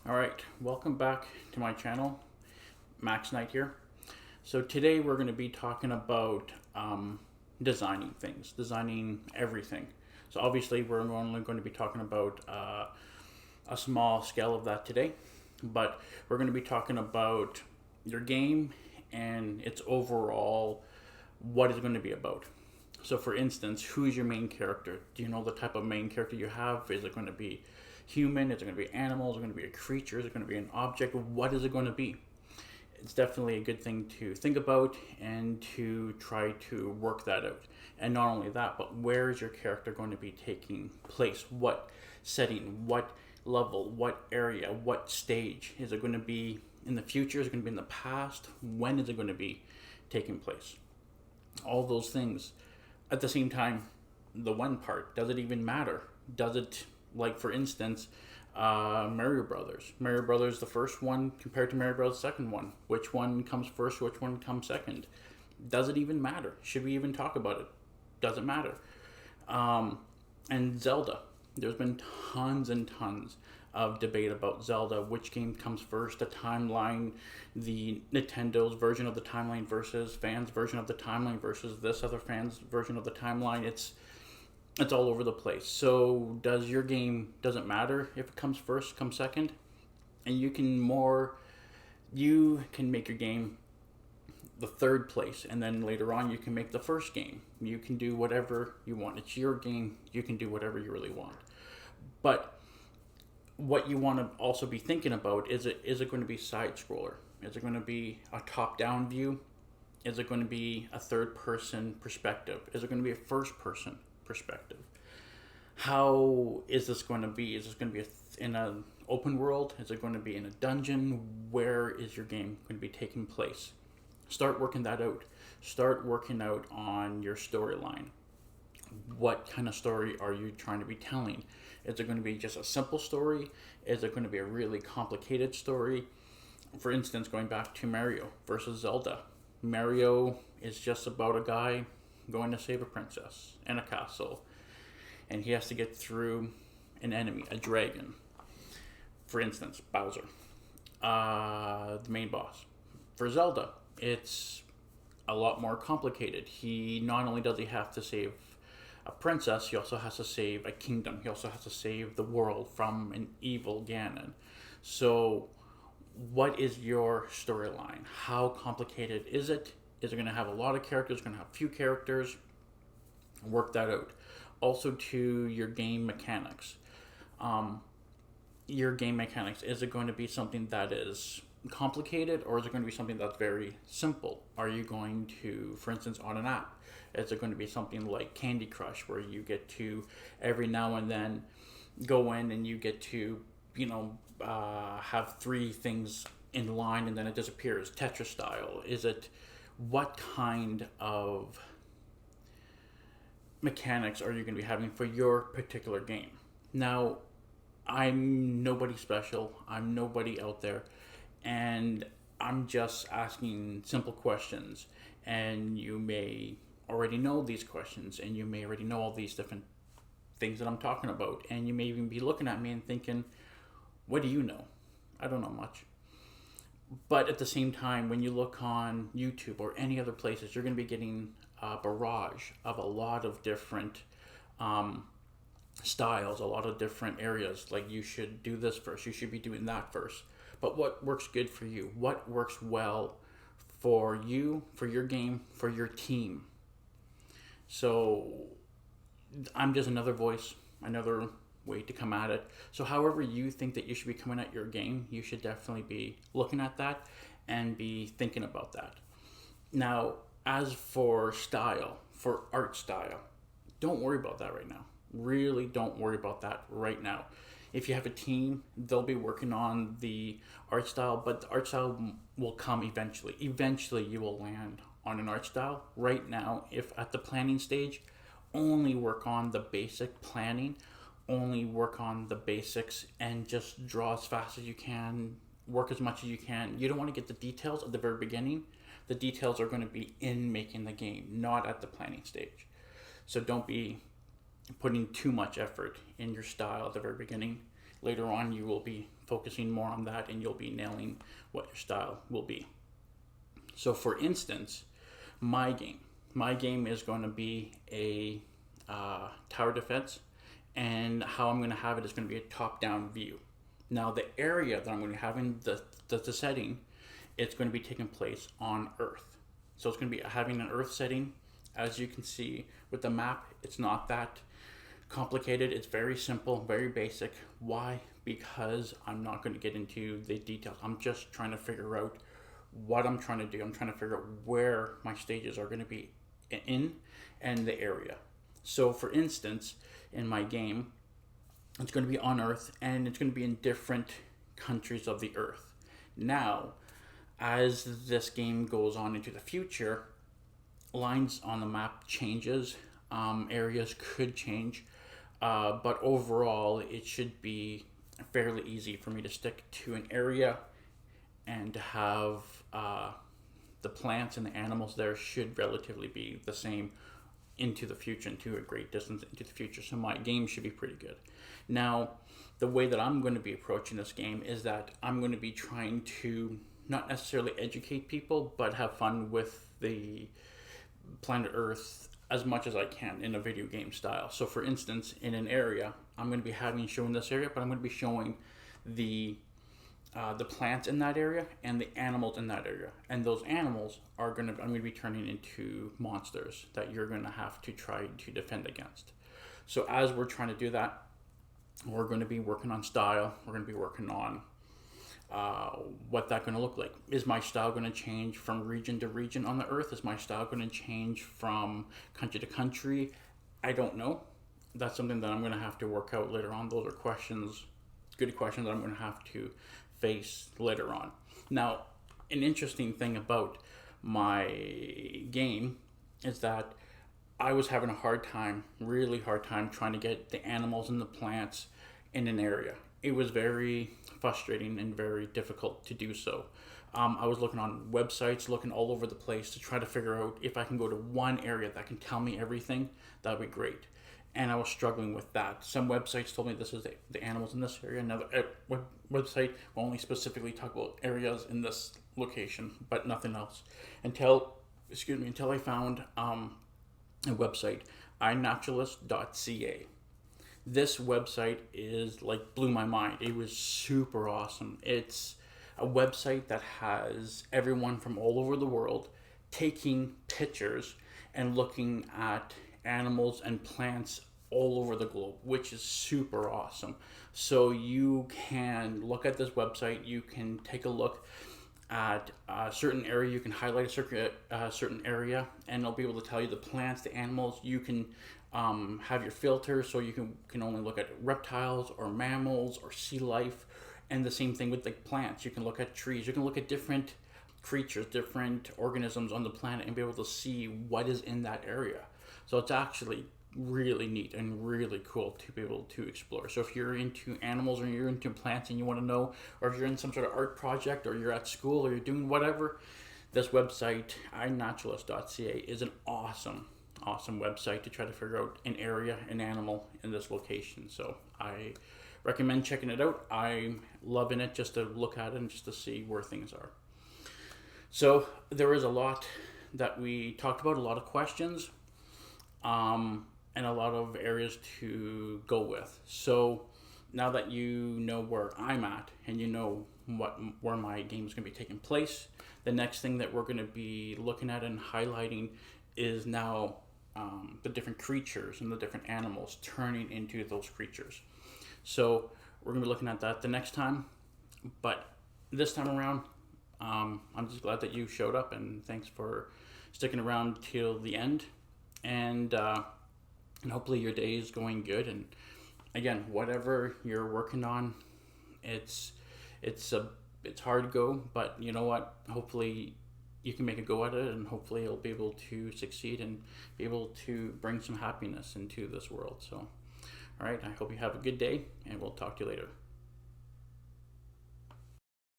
All right, welcome back to my channel. Max Knight here. So today we're going to be talking about designing things, designing everything. So obviously we're only going to be talking about a small scale of that today, but we're going to be talking about your game and its overall what it's going to be about. So for instance, who's your main character? Do you know the type of main character you have? Is it going to be human? Is it going to be animal? Is it going to be a creature? Is it going to be an object? What is it going to be? It's definitely a good thing to think about and to try to work that out. And not only that, but where is your character going to be taking place? What setting? What level? What area? What stage? Is it going to be in the future? Is it going to be in the past? When is it going to be taking place? All those things. At the same time, the when part, does it even matter? Does it, like for instance, Mario Brothers. Mario Brothers, the first one compared to Mario Brothers, the second one. Which one comes first? Which one comes second? Does it even matter? Should we even talk about it? Doesn't matter. And Zelda. There's been tons and tons of debate about Zelda. Which game comes first? The timeline, the Nintendo's version of the timeline versus fans' version of the timeline versus this other fans' version of the timeline. It's all over the place. So does your game, doesn't matter if it comes first, comes second? And you can make your game the third place, and then later on you can make the first game. You can do whatever you want. It's your game. You can do whatever you really want. But what you want to also be thinking about is it going to be side scroller? Is it going to be a top down view? Is it going to be a third person perspective? Is it going to be a first person perspective? How is this going to be? Is this going to be in an open world? Is it going to be in a dungeon? Where is your game going to be taking place? Start working that out. Start working out on your storyline. What kind of story are you trying to be telling? Is it going to be just a simple story? Is it going to be a really complicated story? For instance, going back to Mario versus Zelda. Mario is just about a guy going to save a princess in a castle, and he has to get through an enemy, a dragon. For instance, Bowser, the main boss. For Zelda, it's a lot more complicated. He not only does he have to save a princess, he also has to save a kingdom. He also has to save the world from an evil Ganon. So, what is your storyline? How complicated is it? Is it going to have a lot of characters? Going to have few characters? Work that out. Also, to your game mechanics. Your game mechanics, is it going to be something that is complicated, or is it going to be something that's very simple? Are you going to, for instance, on an app, is it going to be something like Candy Crush, where you get to every now and then go in and you get to, have three things in line and then it disappears, Tetris style? Is it, what kind of mechanics are you going to be having for your particular game? Now, I'm nobody special. I'm nobody out there. And I'm just asking simple questions. And you may already know these questions, and you may already know all these different things that I'm talking about. And you may even be looking at me and thinking, what do you know? I don't know much. But at the same time, when you look on YouTube or any other places, you're going to be getting a barrage of a lot of different styles, a lot of different areas. Like, you should do this first, you should be doing that first. But what works good for you? What works well for you, for your game, for your team? So I'm just another voice, another way to come at it. So however you think that you should be coming at your game, you should definitely be looking at that and be thinking about that. Now, as for style, for art style, don't worry about that right now. Really don't worry about that right now. If you have a team, they'll be working on the art style, but the art style will come eventually. Eventually, you will land on an art style. Right now, if at the planning stage, only work on the basic planning, only work on the basics, and just draw as fast as you can, work as much as you can. You don't want to get the details at the very beginning. The details are going to be in making the game, not at the planning stage. So don't be putting too much effort in your style at the very beginning. later on you will be focusing more on that and you'll be nailing what your style will be. So for instance, my game is going to be a tower defense, and how I'm going to have it is going to be a top-down view. Now the area that I'm going to have in the setting, it's going to be taking place on Earth. So it's going to be having an Earth setting. As you can see with the map, it's not that complicated. It's very simple, very basic. Why? Because I'm not going to get into the details. I'm just trying to figure out what I'm trying to do. I'm trying to figure out where my stages are going to be in and the area. So for instance, in my game, it's going to be on Earth and it's going to be in different countries of the Earth. Now, as this game goes on into the future, lines on the map changes, areas could change, but overall it should be fairly easy for me to stick to an area and to have the plants and the animals there should relatively be the same into the future, into a great distance into the future. So my game should be pretty good. Now, the way that I'm going to be approaching this game is that I'm going to be trying to not necessarily educate people, but have fun with the planet Earth as much as I can in a video game style. So for instance, in an area, I'm going to be showing this area, but I'm going to be showing the plants in that area and the animals in that area, and those animals I'm going to be turning into monsters that you're going to have to try to defend against. So as we're trying to do that, we're going to be working on style. We're going to be working on what that's going to look like. Is my style going to change from region to region on the Earth? Is my style going to change from country to country? I don't know. That's something that I'm going to have to work out later on. Those are good questions that I'm going to have to face later on. Now, an interesting thing about my game is that I was having a really hard time trying to get the animals and the plants in an area. It was very frustrating and very difficult to do so. I was looking on websites, looking all over the place to try to figure out if I can go to one area that can tell me everything. That would be great. And I was struggling with that. Some websites told me this is the animals in this area. Another website will only specifically talk about areas in this location, but nothing else. Until I found a website, inaturalist.ca. This website blew my mind. It was super awesome. It's a website that has everyone from all over the world taking pictures and looking at animals and plants all over the globe, which is super awesome. So you can look at this website, you can take a look at a certain area, you can highlight a certain area, and it'll be able to tell you the plants, the animals. You can have your filter, so you can only look at reptiles or mammals or sea life, and the same thing with the plants. You can look at trees, you can look at different creatures, different organisms on the planet, and be able to see what is in that area. So it's actually really neat and really cool to be able to explore. So if you're into animals or you're into plants and you want to know, or if you're in some sort of art project or you're at school or you're doing whatever, this website, inaturalist.ca, is an awesome website to try to figure out an area, an animal in this location. So I recommend checking it out. I'm loving it just to look at it and just to see where things are. So there is a lot that we talked about, a lot of questions, and a lot of areas to go with. So now that you know where I'm at and you know where my game is going to be taking place, the next thing that we're going to be looking at and highlighting is now the different creatures and the different animals turning into those creatures. So we're going to be looking at that the next time. But this time around, I'm just glad that you showed up, and thanks for sticking around till the end. And hopefully your day is going good. And again, whatever you're working on, it's hard to go, but you know what? Hopefully you can make a go at it, and hopefully you'll be able to succeed and be able to bring some happiness into this world. So, all right, I hope you have a good day, and we'll talk to you later.